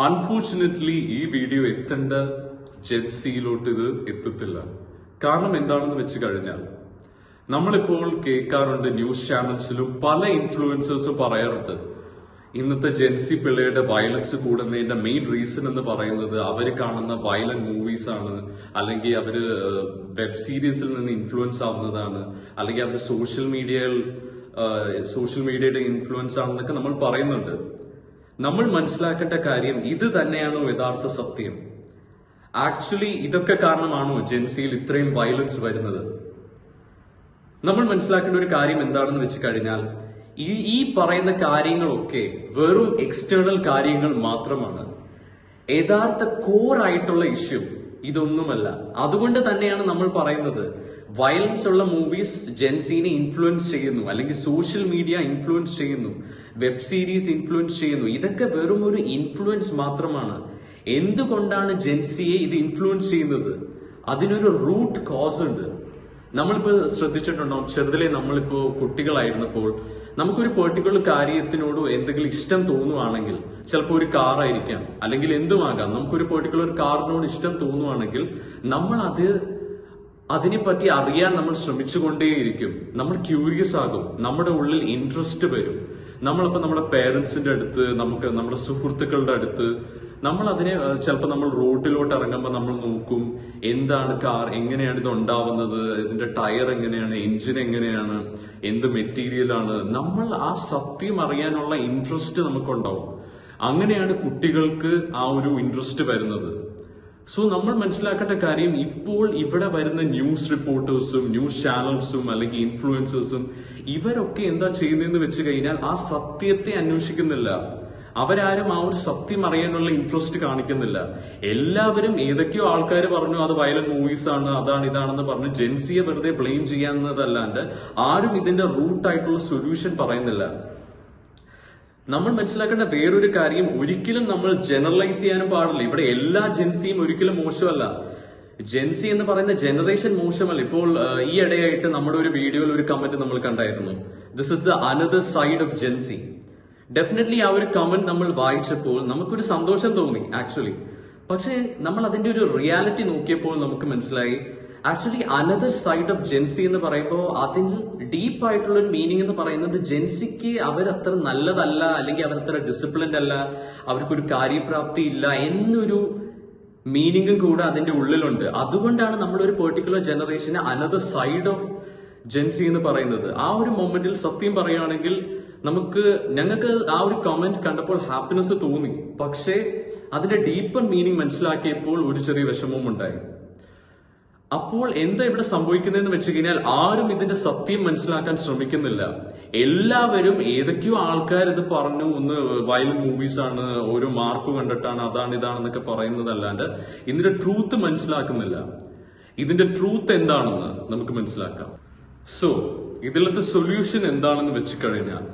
Unfortunately ഈ video എത്തേണ്ട ജെൻസിയിലോട്ട് ഇത് എത്തത്തില്ല. കാരണം എന്താണെന്ന് വെച്ച് കഴിഞ്ഞാൽ നമ്മളിപ്പോൾ കേൾക്കാറുണ്ട്, ന്യൂസ് ചാനൽസിലും പല ഇൻഫ്ലുവൻസേഴ്സും പറയാറുണ്ട്, ഇന്നത്തെ ജെൻസി പിള്ളേരുടെ വയലൻസ് കൂടുന്നതിന്റെ മെയിൻ റീസൺ എന്ന് പറയുന്നത് അവർ കാണുന്ന വയലന്റ് മൂവീസ് ആണ്, അല്ലെങ്കിൽ അവര് വെബ് സീരീസിൽ നിന്ന് ഇൻഫ്ലുവൻസ് ആവുന്നതാണ്, അല്ലെങ്കിൽ അവർ സോഷ്യൽ മീഡിയയുടെ ഇൻഫ്ലുവൻസ് ആണെന്നൊക്കെ നമ്മൾ പറയുന്നുണ്ട്. നമ്മൾ മനസ്സിലാക്കേണ്ട കാര്യം ഇത് തന്നെയാണോ യഥാർത്ഥ സത്യം? ആക്ച്വലി ഇതൊക്കെ കാരണമാണോ ജെൻസിയിൽ ഇത്രയും വയലൻസ് വരുന്നത്? നമ്മൾ മനസ്സിലാക്കേണ്ട ഒരു കാര്യം എന്താണെന്ന് വെച്ച് കഴിഞ്ഞാൽ ഈ പറയുന്ന കാര്യങ്ങളൊക്കെ വെറും എക്സ്റ്റേണൽ കാര്യങ്ങൾ മാത്രമാണ്. യഥാർത്ഥ കോർ ആയിട്ടുള്ള ഇഷ്യൂ ഇതൊന്നുമല്ല. അതുകൊണ്ട് തന്നെയാണ് നമ്മൾ പറയുന്നത് വയലൻസ് ഉള്ള മൂവീസ് ജെൻസിനെ ഇൻഫ്ലുവൻസ് ചെയ്യുന്നു, അല്ലെങ്കിൽ സോഷ്യൽ മീഡിയ ഇൻഫ്ലുവൻസ് ചെയ്യുന്നു, വെബ് സീരീസ് ഇൻഫ്ലുവൻസ് ചെയ്യുന്നു. ഇതൊക്കെ വെറും ഒരു ഇൻഫ്ലുവൻസ് മാത്രമാണ്. എന്തുകൊണ്ടാണ് ജെൻസിയെ ഇത് ഇൻഫ്ലുവൻസ് ചെയ്യുന്നത്? അതിനൊരു റൂട്ട് കോസ് ഉണ്ട്. നമ്മളിപ്പോ ശ്രദ്ധിച്ചിട്ടുണ്ടാവും, ചെറുതിലെ നമ്മളിപ്പോ കുട്ടികളായിരുന്നപ്പോൾ നമുക്കൊരു പെർട്ടിക്കുലർ കാര്യത്തിനോട് എന്തെങ്കിലും ഇഷ്ടം തോന്നുവാണെങ്കിൽ, ചിലപ്പോൾ ഒരു കാർ ആയിരിക്കാം, അല്ലെങ്കിൽ എന്തുമാകാം, നമുക്കൊരു പെർട്ടിക്കുലർ കാറിനോട് ഇഷ്ടം തോന്നുവാണെങ്കിൽ നമ്മൾ അതിനെപ്പറ്റി അറിയാൻ നമ്മൾ ശ്രമിച്ചുകൊണ്ടേയിരിക്കും. നമ്മൾ ക്യൂരിയസ് ആകും, നമ്മുടെ ഉള്ളിൽ ഇൻട്രസ്റ്റ് വരും. നമ്മളിപ്പോ നമ്മുടെ പേരൻസിന്റെ അടുത്ത്, നമ്മുടെ സുഹൃത്തുക്കളുടെ അടുത്ത് നമ്മൾ അതിനെ ചിലപ്പോൾ നമ്മൾ റോഡിലോട്ട് ഇറങ്ങുമ്പോൾ നമ്മൾ നോക്കും, എന്താണ് കാർ, എങ്ങനെയാണ് ഇത് ഉണ്ടാവുന്നത്, ഇതിന്റെ ടയർ എങ്ങനെയാണ്, എഞ്ചിൻ എങ്ങനെയാണ്, എന്ത് മെറ്റീരിയൽ ആണ്. നമ്മൾ ആ സത്യം അറിയാനുള്ള ഇൻട്രസ്റ്റ് നമുക്കുണ്ടാവും. അങ്ങനെയാണ് കുട്ടികൾക്ക് ആ ഒരു ഇൻട്രസ്റ്റ് വരുന്നത്. സോ നമ്മൾ മനസ്സിലാക്കേണ്ട കാര്യം, ഇപ്പോൾ ഇവിടെ വരുന്ന ന്യൂസ് റിപ്പോർട്ടേഴ്സും ന്യൂസ് ചാനൽസും അല്ലെങ്കിൽ ഇൻഫ്ലുവൻസേഴ്സും ഇവരൊക്കെ എന്താ ചെയ്യുന്നതെന്ന് വെച്ച് കഴിഞ്ഞാൽ ആ സത്യത്തെ അന്വേഷിക്കുന്നില്ല. അവരാരും ആ ഒരു സത്യം അറിയാനുള്ള ഇൻട്രസ്റ്റ് കാണിക്കുന്നില്ല. എല്ലാവരും ഏതൊക്കെയോ ആൾക്കാർ പറഞ്ഞു അത് വയലന്റ് മൂവീസ് ആണ്, അതാണ് ഇതാണെന്ന് പറഞ്ഞ് ജെൻസിയെ വെറുതെ ബ്ലെയിം ചെയ്യാവുന്നതല്ലാണ്ട് ആരും ഇതിന്റെ റൂട്ടായിട്ടുള്ള സൊല്യൂഷൻ പറയുന്നില്ല. നമ്മൾ മനസ്സിലാക്കേണ്ട വേറൊരു കാര്യം, ഒരിക്കലും നമ്മൾ ജനറലൈസ് ചെയ്യാനും പാടില്ല. ഇവിടെ എല്ലാ ജെൻസിയും ഒരിക്കലും മോശമല്ല. ജെൻസി എന്ന് പറയുന്ന ജനറേഷൻ മോശമല്ല. ഇപ്പോൾ ഈ ഇടയായിട്ട് നമ്മുടെ ഒരു വീഡിയോയിൽ ഒരു കമന്റ് നമ്മൾ കണ്ടായിരുന്നു, this is the another side of Gen Z. Definitely ആ ഒരു കമന്റ് നമ്മൾ വായിച്ചപ്പോൾ നമുക്കൊരു സന്തോഷം തോന്നി ആക്ച്വലി. പക്ഷെ നമ്മൾ അതിന്റെ ഒരു റിയാലിറ്റി നോക്കിയപ്പോൾ നമുക്ക് മനസ്സിലായി, actually another side of Gen Z എന്ന് പറയുമ്പോൾ അതിൽ ഡീപ്പ് ആയിട്ടുള്ള ഒരു മീനിങ് എന്ന് പറയുന്നത്, ജെൻസിക്ക് അവരത്ര നല്ലതല്ല, അല്ലെങ്കിൽ അവരത്ര ഡിസിപ്ലിൻഡ് അല്ല, അവർക്കൊരു കാര്യപ്രാപ്തി ഇല്ല എന്നൊരു മീനിങ്ങും കൂടെ അതിന്റെ ഉള്ളിലുണ്ട്. അതുകൊണ്ടാണ് നമ്മളൊരു പെർട്ടിക്കുലർ ജനറേഷന് അനദർ സൈഡ് ഓഫ് ജെൻസി എന്ന് പറയുന്നത്. ആ ഒരു മൊമെന്റിൽ സത്യം പറയുകയാണെങ്കിൽ ഞങ്ങൾക്ക് ആ ഒരു കമന്റ് കണ്ടപ്പോൾ ഹാപ്പിനെസ് തോന്നി. പക്ഷേ അതിന്റെ ഡീപ്പർ മീനിങ് മനസ്സിലാക്കിയപ്പോൾ ഒരു ചെറിയ വിഷമവും ഉണ്ടായി. അപ്പോൾ എന്താ ഇവിടെ സംഭവിക്കുന്നതെന്ന് വെച്ച് കഴിഞ്ഞാൽ ആരും ഇതിന്റെ സത്യം മനസ്സിലാക്കാൻ ശ്രമിക്കുന്നില്ല. എല്ലാവരും ഏതൊക്കെയോ ആൾക്കാർ ഇത് പറഞ്ഞു, ഒന്ന് വയലന്റ് മൂവീസ് ആണ്, ഓരോ മാർക്ക് കണ്ടിട്ടാണ്, അതാണ് ഇതാണെന്നൊക്കെ പറയുന്നതല്ലാണ്ട് ഇതിന്റെ ട്രൂത്ത് മനസ്സിലാക്കുന്നില്ല. ഇതിന്റെ ട്രൂത്ത് എന്താണെന്ന് നമുക്ക് മനസ്സിലാക്കാം. സോ ഇതിലത്തെ സൊല്യൂഷൻ എന്താണെന്ന് വെച്ച് കഴിഞ്ഞാൽ,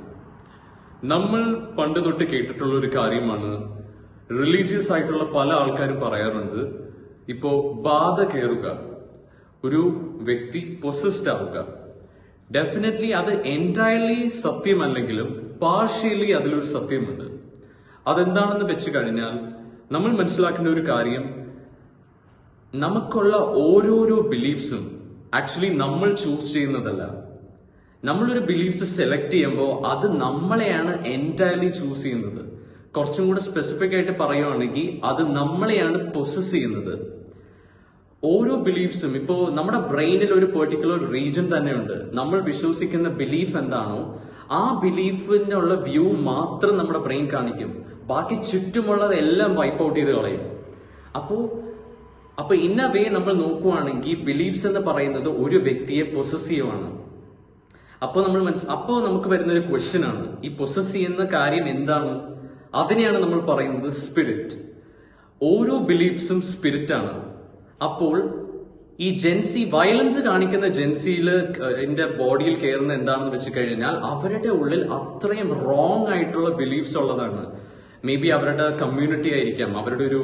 നമ്മൾ പണ്ട് തൊട്ട് കേട്ടിട്ടുള്ള ഒരു കാര്യമാണ്, റിലീജിയസ് ആയിട്ടുള്ള പല ആൾക്കാരും പറയാറുണ്ട്, ഇപ്പോ ബാധ കയറുക, ഒരു വ്യക്തി പൊസസ്ഡ് ആവുക. ഡെഫിനറ്റ്ലി അത് എൻറ്റയർലി സത്യമല്ലെങ്കിലും പാർഷ്യലി അതിലൊരു സത്യമുണ്ട്. അതെന്താണെന്ന് വെച്ച് കഴിഞ്ഞാൽ, നമ്മൾ മനസ്സിലാക്കേണ്ട ഒരു കാര്യം, നമുക്കുള്ള ഓരോരോ ബിലീഫ്സും ആക്ച്വലി നമ്മൾ ചൂസ് ചെയ്യുന്നതല്ല. നമ്മളൊരു ബിലീഫ്സ് സെലക്ട് ചെയ്യുമ്പോൾ അത് നമ്മളെയാണ് എൻറ്റയർലി ചൂസ് ചെയ്യുന്നത്. കുറച്ചും കൂടെ സ്പെസിഫിക് ആയിട്ട് പറയുവാണെങ്കിൽ അത് നമ്മളെയാണ് പൊസസ് ചെയ്യുന്നത്. ഓരോ ബിലീഫ്സും, ഇപ്പോ നമ്മുടെ ബ്രെയിനിൽ ഒരു പെർട്ടിക്കുലർ റീജൻ തന്നെയുണ്ട്. നമ്മൾ വിശ്വസിക്കുന്ന ബിലീഫ് എന്താണോ ആ ബിലീഫിനുള്ള വ്യൂ മാത്രം നമ്മുടെ ബ്രെയിൻ കാണിക്കും. ബാക്കി ചുറ്റുമുള്ളത് എല്ലാം വൈപ്പ് ഔട്ട് ചെയ്ത് കളയും. അപ്പൊ ഇന്ന വേ നമ്മൾ നോക്കുവാണെങ്കിൽ ബിലീഫ്സ് എന്ന് പറയുന്നത് ഒരു വ്യക്തിയെ പൊസസീവ് ആണ്. അപ്പോൾ നമുക്ക് വരുന്ന ഒരു ക്വസ്റ്റ്യൻ ആണ്, ഈ പൊസസ് ചെയ്യുന്ന കാര്യം എന്താണ്? അതിനെയാണ് നമ്മൾ പറയുന്നത് സ്പിരിറ്റ്. ഓരോ ബിലീഫ്സും സ്പിരിറ്റ് ആണ്. അപ്പോൾ ഈ ജെൻസി വയലൻസ് കാണിക്കുന്ന ജെൻസിയില് എന്റെ ബോഡിയിൽ കയറുന്ന എന്താണെന്ന് വെച്ച് കഴിഞ്ഞാൽ, അവരുടെ ഉള്ളിൽ അത്രയും റോങ് ആയിട്ടുള്ള ബിലീഫ്സ് ഉള്ളതാണ്. മേ ബി അവരുടെ കമ്മ്യൂണിറ്റി ആയിരിക്കാം, അവരുടെ ഒരു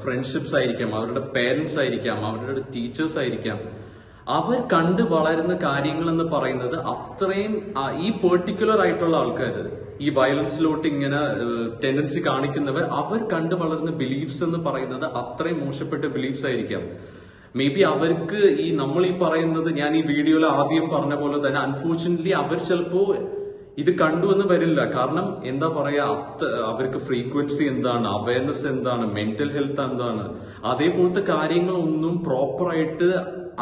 ഫ്രണ്ട്ഷിപ്സ് ആയിരിക്കാം, അവരുടെ പേരൻസ് ആയിരിക്കാം, അവരുടെ ടീച്ചേഴ്സ് ആയിരിക്കാം. അവർ കണ്ടു വളരുന്ന കാര്യങ്ങൾ എന്ന് പറയുന്നത് അത്രയും ഈ പെർട്ടിക്കുലർ ആയിട്ടുള്ള ആൾക്കാർ, ഈ വയലൻസിലോട്ട് ഇങ്ങനെ ടെൻഡൻസി കാണിക്കുന്നവർ അവർ കണ്ടു വളർന്ന ബിലീഫ്സ് എന്ന് പറയുന്നത് അത്രയും മോശപ്പെട്ട ബിലീഫ്സ് ആയിരിക്കാം. മേ ബി അവർക്ക് നമ്മൾ ഈ പറയുന്നത്, ഞാൻ ഈ വീഡിയോയിൽ ആദ്യം പറഞ്ഞ പോലെ തന്നെ അൺഫോർച്ചുനേറ്റ്ലി അവർ ചിലപ്പോ ഇത് കണ്ടുവെന്ന് വരില്ല. കാരണം എന്താ പറയാ, അവർക്ക് ഫ്രീക്വൻസി എന്താണ്, അവയർനെസ് എന്താണ്, മെന്റൽ ഹെൽത്ത് എന്താണ്, അതേപോലത്തെ കാര്യങ്ങളൊന്നും പ്രോപ്പറായിട്ട്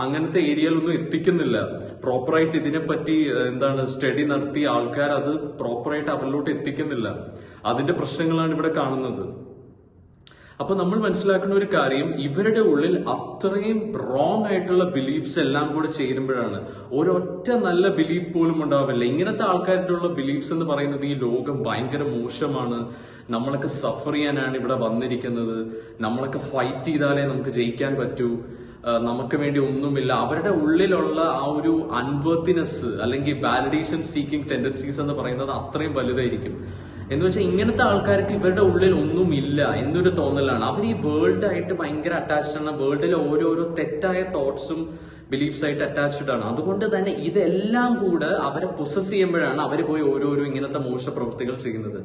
അങ്ങനത്തെ ഏരിയയിലൊന്നും എത്തിക്കുന്നില്ല. പ്രോപ്പറായിട്ട് ഇതിനെപ്പറ്റി സ്റ്റഡി നടത്തി ആൾക്കാർ അത് പ്രോപ്പറായിട്ട് അവരിലോട്ട് എത്തിക്കുന്നില്ല. അതിന്റെ പ്രശ്നങ്ങളാണ് ഇവിടെ കാണുന്നത്. അപ്പൊ നമ്മൾ മനസ്സിലാക്കുന്ന ഒരു കാര്യം, ഇവരുടെ ഉള്ളിൽ അത്രയും റോങ് ആയിട്ടുള്ള ബിലീഫ്സ് എല്ലാം കൂടെ ചേരുമ്പോഴാണ്. ഒരൊറ്റ നല്ല ബിലീഫ് പോലും ഉണ്ടാവില്ല. ഇങ്ങനത്തെ ആൾക്കാരുടെ ബിലീഫ്സ് എന്ന് പറയുന്നത് ഈ ലോകം ഭയങ്കര മോശമാണ്, നമ്മളൊക്കെ സഫർ ചെയ്യാനാണ് ഇവിടെ വന്നിരിക്കുന്നത്, നമ്മളൊക്കെ ഫൈറ്റ് ചെയ്താലേ നമുക്ക് ജയിക്കാൻ പറ്റൂ, നമുക്ക് വേണ്ടി ഒന്നുമില്ല. അവരുടെ ഉള്ളിലുള്ള ആ ഒരു അൺവർത്തിനെസ് അല്ലെങ്കിൽ വാലിഡേഷൻ സീക്കിംഗ് ടെൻഡൻസീസ് എന്ന് പറയുന്നത് അത്രയും വലുതായിരിക്കും. എന്ന് വെച്ചാൽ ഇങ്ങനത്തെ ആൾക്കാർക്ക് ഇവരുടെ ഉള്ളിൽ ഒന്നുമില്ല എന്നൊരു തോന്നലാണ്. അവർ ഈ വേൾഡായിട്ട് ഭയങ്കര അറ്റാച്ച്ഡ് ആണ്. വേൾഡിലെ ഓരോരോ തെറ്റായ തോട്ട്സും ബിലീഫ്സ് ആയിട്ട് അറ്റാച്ച്ഡ് ആണ്. അതുകൊണ്ട് തന്നെ ഇതെല്ലാം കൂടെ അവരെ പൊസസ് ചെയ്യുമ്പോഴാണ് അവർ പോയി ഓരോരോ ഇങ്ങനത്തെ മോശ പ്രവൃത്തികൾ ചെയ്യുന്നത്.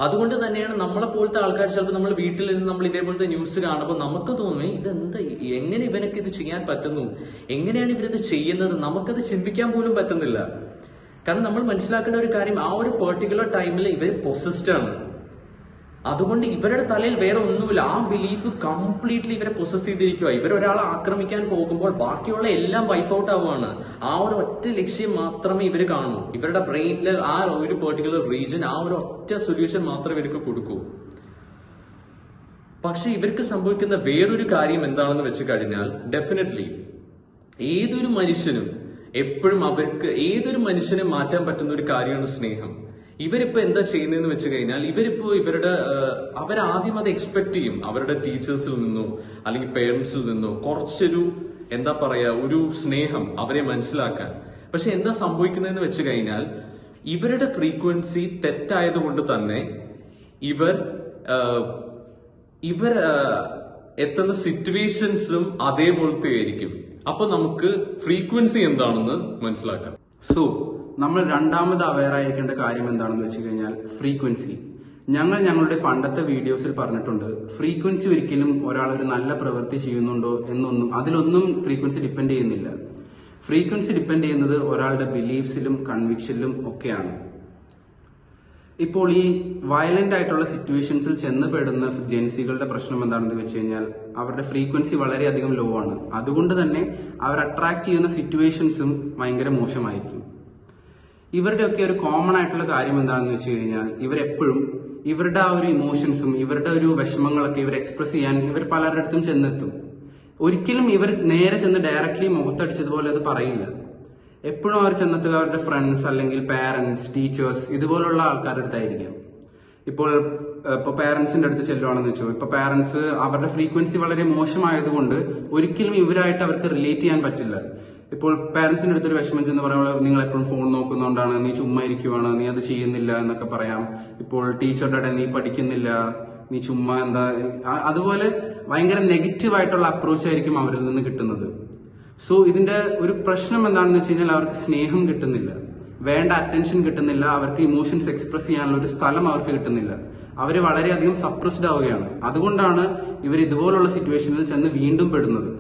അതുകൊണ്ട് തന്നെയാണ് നമ്മളെ പോലത്തെ ആൾക്കാർ ചിലപ്പോൾ നമ്മൾ വീട്ടിൽ നിന്ന് നമ്മൾ ഇതേപോലത്തെ ന്യൂസ് കാണുമ്പോൾ നമുക്ക് തോന്നുമേ ഇതെന്താ, എങ്ങനെ ഇവനൊക്കെ ഇത് ചെയ്യാൻ പറ്റുന്നു, എങ്ങനെയാണ് ഇവരിത് ചെയ്യുന്നത്, നമുക്കത് ചിന്തിക്കാൻ പോലും പറ്റുന്നില്ല. കാരണം നമ്മൾ മനസ്സിലാക്കേണ്ട ഒരു കാര്യം, ആ ഒരു പെർട്ടിക്കുലർ ടൈമിൽ ഇവർ പൊസസ്ഡ് ആണ്. അതുകൊണ്ട് ഇവരുടെ തലയിൽ വേറെ ഒന്നുമില്ല. ആ ബിലീഫ് കംപ്ലീറ്റ്ലി ഇവരെ പൊസസ് ചെയ്തിരിക്കുക. ഇവരൊരാളെ ആക്രമിക്കാൻ പോകുമ്പോൾ ബാക്കിയുള്ള എല്ലാം വൈപ്പ് ഔട്ട് ആവുകയാണ്. ആ ഒരു ഒറ്റ ലക്ഷ്യം മാത്രമേ ഇവർ കാണൂ. ഇവരുടെ ബ്രെയിനിൽ ആ ഒരു പെർട്ടിക്കുലർ റീജൻ, ആ ഒരു ഒറ്റ സൊല്യൂഷൻ മാത്രമേ ഇവർക്ക് കൊടുക്കൂ. പക്ഷെ ഇവർക്ക് സംഭവിക്കുന്ന വേറൊരു കാര്യം എന്താണെന്ന് വെച്ച് കഴിഞ്ഞാൽ, ഡെഫിനറ്റ്ലി ഏതൊരു മനുഷ്യനും എപ്പോഴും ഏതൊരു മനുഷ്യനെ മാറ്റാൻ പറ്റുന്ന ഒരു കാര്യമാണ് സ്നേഹം. ഇവരിപ്പോ എന്താ ചെയ്യുന്നതെന്ന് വെച്ച് കഴിഞ്ഞാൽ, അവരാദ്യം അത് എക്സ്പെക്ട് ചെയ്യും അവരുടെ ടീച്ചേഴ്സിൽ നിന്നോ അല്ലെങ്കിൽ പേരൻസിൽ നിന്നോ കുറച്ചൊരു ഒരു സ്നേഹം അവരെ മനസ്സിലാക്കാൻ. പക്ഷെ എന്താ സംഭവിക്കുന്നതെന്ന് വെച്ച് കഴിഞ്ഞാൽ, ഇവരുടെ ഫ്രീക്വൻസി തെറ്റായതുകൊണ്ട് തന്നെ ഇവർ എത്തുന്ന സിറ്റുവേഷൻസും അതേപോലത്തെ ആയിരിക്കും. അപ്പൊ നമുക്ക് ഫ്രീക്വൻസി എന്താണെന്ന് മനസ്സിലാക്കാം. സോ നമ്മൾ രണ്ടാമത് അവെയർ ആയിരിക്കേണ്ട കാര്യം എന്താണെന്ന് വെച്ച് കഴിഞ്ഞാൽ ഫ്രീക്വൻസി. ഞങ്ങളുടെ പണ്ടത്തെ വീഡിയോസിൽ പറഞ്ഞിട്ടുണ്ട്, ഫ്രീക്വൻസി ഒരിക്കലും ഒരാൾ ഒരു നല്ല പ്രവൃത്തി ചെയ്യുന്നുണ്ടോ എന്നൊന്നും, അതിലൊന്നും ഫ്രീക്വൻസി ഡിപ്പെൻഡ് ചെയ്യുന്നില്ല. ഫ്രീക്വൻസി ഡിപ്പെൻഡ് ചെയ്യുന്നത് ഒരാളുടെ ബിലീഫ്സിലും കൺവിക്ഷനിലും ഒക്കെയാണ്. ഇപ്പോൾ ഈ വയലന്റ് ആയിട്ടുള്ള സിറ്റുവേഷൻസിൽ ചെന്നപ്പെടുന്ന ജെൻസികളുടെ പ്രശ്നം എന്താണെന്ന് വെച്ച് കഴിഞ്ഞാൽ, അവരുടെ ഫ്രീക്വൻസി വളരെയധികം ലോ ആണ്. അതുകൊണ്ട് തന്നെ അവർ അട്രാക്ട് ചെയ്യുന്ന സിറ്റുവേഷൻസും ഭയങ്കര മോശമായിരിക്കും. ഇവരുടെയൊക്കെ ഒരു കോമൺ ആയിട്ടുള്ള കാര്യം എന്താണെന്ന് വെച്ച് കഴിഞ്ഞാൽ, ഇവരെപ്പോഴും ഇവരുടെ ആ ഒരു ഇമോഷൻസും ഇവരുടെ ഒരു വിഷമങ്ങളൊക്കെ ഇവർ എക്സ്പ്രസ് ചെയ്യാൻ ഇവർ പലരുടെ അടുത്തും ചെന്നെത്തും. ഒരിക്കലും ഇവർ നേരെ ചെന്ന് ഡയറക്റ്റ്ലി മുഖത്തടിച്ചതുപോലെ അത് പറയില്ല. എപ്പോഴും അവർ ചെന്നെത്തുക അവരുടെ ഫ്രണ്ട്സ് അല്ലെങ്കിൽ പാരന്റ്സ്, ടീച്ചേഴ്സ്, ഇതുപോലുള്ള ആൾക്കാരുടെ അടുത്തായിരിക്കാം. ഇപ്പോൾ പാരന്റ്സിന്റെ അടുത്ത് ചെല്ലുവാണെന്ന് വെച്ചോ, ഇപ്പൊ പാരന്റ്സ് അവരുടെ ഫ്രീക്വൻസി വളരെ മോശമായതുകൊണ്ട് ഒരിക്കലും ഇവരായിട്ട് അവർക്ക് റിലേറ്റ് ചെയ്യാൻ പറ്റില്ല. ഇപ്പോൾ പാരന്റ്സിന്റെ അടുത്തൊരു വിഷമം ചെന്ന് പറയുമ്പോൾ, നിങ്ങൾ എപ്പോഴും ഫോൺ നോക്കുന്നതുകൊണ്ടാണ്, നീ ചുമ്മാ ഇരിക്കുവാണ്, നീ അത് ചെയ്യുന്നില്ല എന്നൊക്കെ പറയാം. ഇപ്പോൾ ടീച്ചറുടെ നീ പഠിക്കുന്നില്ല, നീ ചുമ്മാ എന്താ, അതുപോലെ ഭയങ്കര നെഗറ്റീവ് ആയിട്ടുള്ള അപ്രോച്ച് ആയിരിക്കും അവരിൽ നിന്ന് കിട്ടുന്നത്. സോ ഇതിന്റെ ഒരു പ്രശ്നം എന്താണെന്ന് വെച്ച് കഴിഞ്ഞാൽ, അവർക്ക് സ്നേഹം കിട്ടുന്നില്ല, വേണ്ട അറ്റൻഷൻ കിട്ടുന്നില്ല, അവർക്ക് ഇമോഷൻസ് എക്സ്പ്രസ് ചെയ്യാനുള്ള ഒരു സ്ഥലം അവർക്ക് കിട്ടുന്നില്ല. അവർ വളരെയധികം സപ്രസ്ഡ് ആവുകയാണ്. അതുകൊണ്ടാണ് ഇവർ ഇതുപോലുള്ള സിറ്റുവേഷനിൽ ചെന്ന് വീണ്ടും പെടുന്നത്.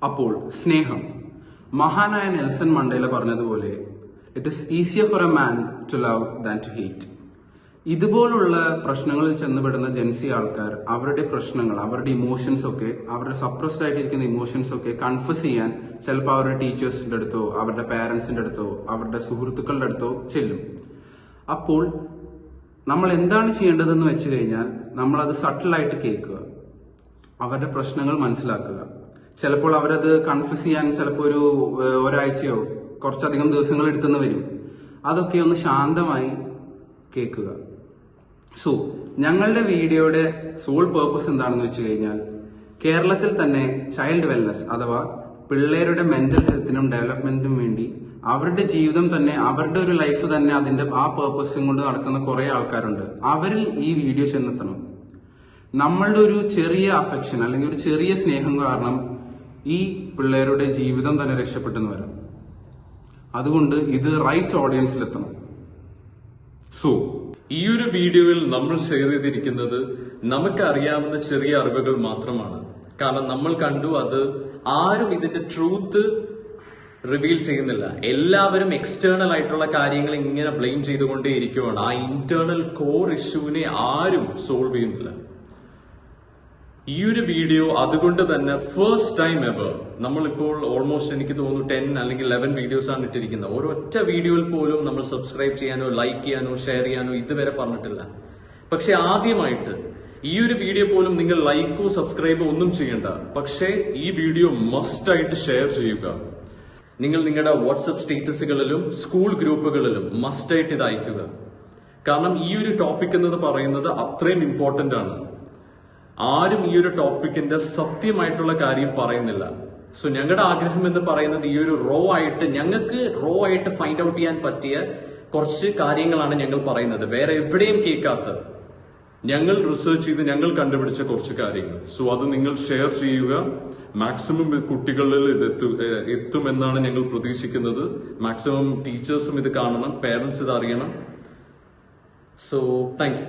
അപ്പോൾ സ്നേഹം, മഹാനായ നെൽസൺ മണ്ടേല പറഞ്ഞതുപോലെ, it is easier for a man to love than to hate. ഇതുപോലുള്ള പ്രശ്നങ്ങളിൽ ചെന്നുപെടുന്ന ജെൻസി ആൾക്കാർ അവരുടെ പ്രശ്നങ്ങൾ, അവരുടെ ഇമോഷൻസ് ഒക്കെ, അവരുടെ സപ്രസ്ഡ് ആയിട്ടിരിക്കുന്ന ഇമോഷൻസ് ഒക്കെ കൺഫസ് ചെയ്യാൻ ചിലപ്പോൾ അവരുടെ ടീച്ചേഴ്സിന്റെ അടുത്തോ അവരുടെ പാരന്റ്സിന്റെ അടുത്തോ അവരുടെ സുഹൃത്തുക്കളുടെ അടുത്തോ ചെല്ലും. അപ്പോൾ നമ്മൾ എന്താണ് ചെയ്യേണ്ടതെന്ന് വെച്ച് കഴിഞ്ഞാൽ, നമ്മളത് സട്ടിലായിട്ട് കേൾക്കുക, അവരുടെ പ്രശ്നങ്ങൾ മനസ്സിലാക്കുക. ചിലപ്പോൾ അവരത് കൺഫസ് ചെയ്യാൻ ചിലപ്പോൾ ഒരാഴ്ചയോ കുറച്ചധികം ദിവസങ്ങൾ എടുത്തെന്ന് വരും. അതൊക്കെ ഒന്ന് ശാന്തമായി കേൾക്കുക. സോ ഞങ്ങളുടെ വീഡിയോയുടെ സോൾ പേർപ്പസ് എന്താണെന്ന് വെച്ച് കഴിഞ്ഞാൽ, കേരളത്തിൽ തന്നെ ചൈൽഡ് വെൽനസ് അഥവാ പിള്ളേരുടെ മെന്റൽ ഹെൽത്തിനും ഡെവലപ്മെന്റിനും വേണ്ടി അവരുടെ ജീവിതം തന്നെ, അവരുടെ ഒരു ലൈഫ് തന്നെ അതിന്റെ ആ പേർപ്പസും കൊണ്ട് നടക്കുന്ന കുറെ ആൾക്കാരുണ്ട്. അവരിൽ ഈ വീഡിയോ ചെന്നെത്തണം. നമ്മളുടെ ഒരു ചെറിയ അഫെക്ഷൻ അല്ലെങ്കിൽ ഒരു ചെറിയ സ്നേഹം കാരണം ഈ പിള്ളേരുടെ ജീവിതം തന്നെ രക്ഷപ്പെട്ടെന്ന് വരാം. അതുകൊണ്ട് ഇത് റൈറ്റ് ഓഡിയൻസിലെത്തണം. സോ ഈ ഒരു വീഡിയോയിൽ നമ്മൾ ഷെയർ ചെയ്തിരിക്കുന്നത് നമുക്കറിയാവുന്ന ചെറിയ അറിവുകൾ മാത്രമാണ്. കാരണം നമ്മൾ കണ്ടു അത് ആരും ഇതിന്റെ ട്രൂത്ത് റിവീൽ ചെയ്യുന്നില്ല. എല്ലാവരും എക്സ്റ്റേണൽ ആയിട്ടുള്ള കാര്യങ്ങൾ ഇങ്ങനെ ബ്ലെയിം ചെയ്തുകൊണ്ടേയിരിക്കുകയാണ്. ആ ഇന്റേണൽ കോർ ഇഷ്യൂവിനെ ആരും സോൾവ് ചെയ്യുന്നില്ല. ഈ ഒരു വീഡിയോ അതുകൊണ്ട് തന്നെ ഫസ്റ്റ് ടൈം എവർ നമ്മളിപ്പോൾ ഓൾമോസ്റ്റ് എനിക്ക് തോന്നുന്നു 10 അല്ലെങ്കിൽ 11 വീഡിയോസ് ആണ് ഇട്ടിരിക്കുന്നത്. ഒരൊറ്റ വീഡിയോയിൽ പോലും നമ്മൾ സബ്സ്ക്രൈബ് ചെയ്യാനോ ലൈക്ക് ചെയ്യാനോ ഷെയർ ചെയ്യാനോ ഇതുവരെ പറഞ്ഞിട്ടില്ല. പക്ഷെ ആദ്യമായിട്ട് ഈ ഒരു വീഡിയോ പോലും നിങ്ങൾ ലൈക്കോ സബ്സ്ക്രൈബോ ഒന്നും ചെയ്യണ്ട. പക്ഷേ ഈ വീഡിയോ മസ്റ്റ് ആയിട്ട് ഷെയർ ചെയ്യുക. നിങ്ങൾ നിങ്ങളുടെ വാട്സപ്പ് സ്റ്റേറ്റസുകളിലും സ്കൂൾ ഗ്രൂപ്പുകളിലും മസ്റ്റ് ആയിട്ട് ഇത് അയക്കുക. കാരണം ഈ ഒരു ടോപ്പിക് എന്ന് പറയുന്നത് അത്രയും ഇമ്പോർട്ടന്റ് ആണ്. ആരും ഈ ഒരു ടോപ്പിക്കിന്റെ സത്യമായിട്ടുള്ള കാര്യം പറയുന്നില്ല. സോ ഞങ്ങളുടെ ആഗ്രഹം എന്ന് പറയുന്നത് ഈ ഒരു ഞങ്ങൾക്ക് റോ ആയിട്ട് ഫൈൻഡ് ഔട്ട് ചെയ്യാൻ പറ്റിയ കുറച്ച് കാര്യങ്ങളാണ് ഞങ്ങൾ പറയുന്നത്. വേറെ എവിടെയും കേൾക്കാത്ത ഞങ്ങൾ റിസർച്ച് ചെയ്ത് ഞങ്ങൾ കണ്ടുപിടിച്ച കുറച്ച് കാര്യങ്ങൾ. സോ അത് നിങ്ങൾ ഷെയർ ചെയ്യുക. മാക്സിമം കുട്ടികളിൽ ഇത് എത്തുമെന്നാണ് ഞങ്ങൾ പ്രതീക്ഷിക്കുന്നത്. മാക്സിമം ടീച്ചേഴ്സും ഇത് കാണണം, പേരൻസ് ഇത് അറിയണം. So thank you.